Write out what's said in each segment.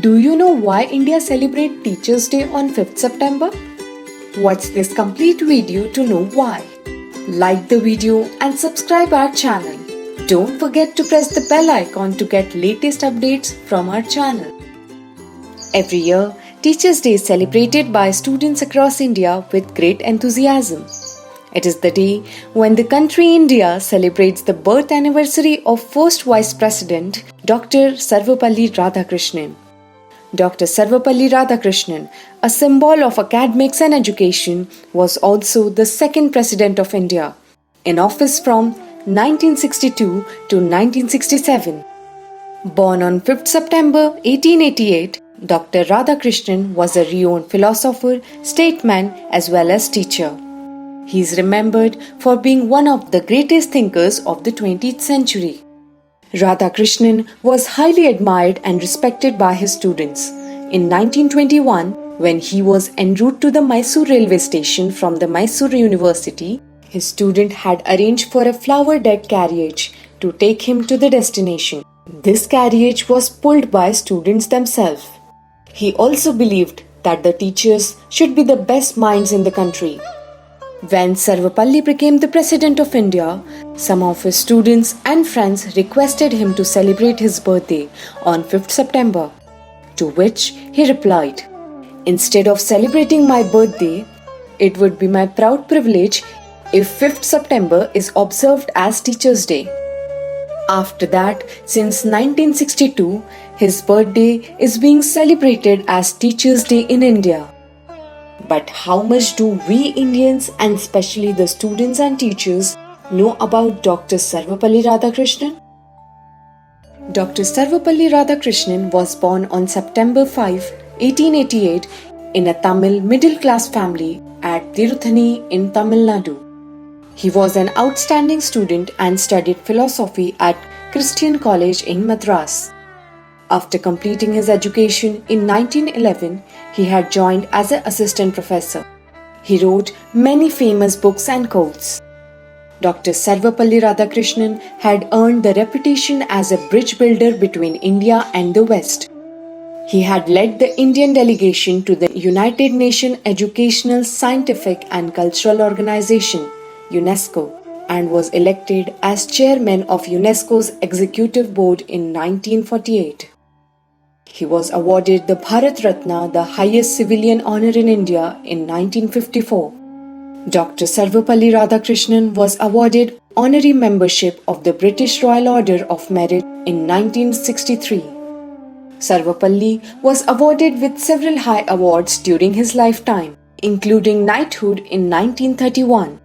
Do you know why India celebrates Teachers' Day on 5th September? Watch this complete video to know why. Like the video and subscribe our channel. Don't forget to press the bell icon to get latest updates from our channel. Every year, Teachers' Day is celebrated by students across India with great enthusiasm. It is the day when the country India celebrates the birth anniversary of first Vice President Dr. Sarvepalli Radhakrishnan. Dr. Sarvepalli Radhakrishnan, a symbol of academics and education, was also the second President of India, in office from 1962 to 1967. Born on 5th September 1888, Dr. Radhakrishnan was a renowned philosopher, statesman as well as teacher. He is remembered for being one of the greatest thinkers of the 20th century. Radhakrishnan was highly admired and respected by his students. In 1921, when he was en route to the Mysore railway station from the Mysore University, his student had arranged for a flower-decked carriage to take him to the destination. This carriage was pulled by students themselves. He also believed that the teachers should be the best minds in the country. When Sarvepalli became the President of India, some of his students and friends requested him to celebrate his birthday on 5th September, to which he replied, "Instead of celebrating my birthday, it would be my proud privilege if 5th September is observed as Teachers' Day." After that, since 1962, his birthday is being celebrated as Teachers' Day in India. But how much do we Indians and especially the students and teachers know about Dr. Sarvepalli Radhakrishnan? Dr. Sarvepalli Radhakrishnan was born on September 5, 1888 in a Tamil middle-class family at Tiruthani in Tamil Nadu. He was an outstanding student and studied philosophy at Christian College in Madras. After completing his education in 1911, he had joined as an assistant professor. He wrote many famous books and quotes. Dr. Sarvepalli Radhakrishnan had earned the reputation as a bridge builder between India and the West. He had led the Indian delegation to the United Nations Educational, Scientific and Cultural Organization, UNESCO, and was elected as chairman of UNESCO's executive board in 1948. He was awarded the Bharat Ratna, the highest civilian honor in India, in 1954. Dr. Sarvepalli Radhakrishnan was awarded honorary membership of the British Royal Order of Merit in 1963. Sarvepalli was awarded with several high awards during his lifetime, including knighthood in 1931.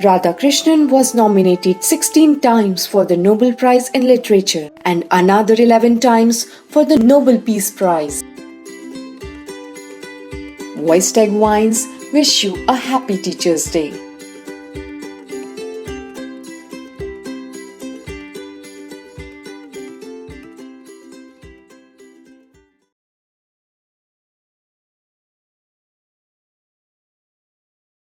Radhakrishnan was nominated 16 times for the Nobel Prize in Literature and another 11 times for the Nobel Peace Prize. Voicetech Wines wish you a happy Teachers' Day.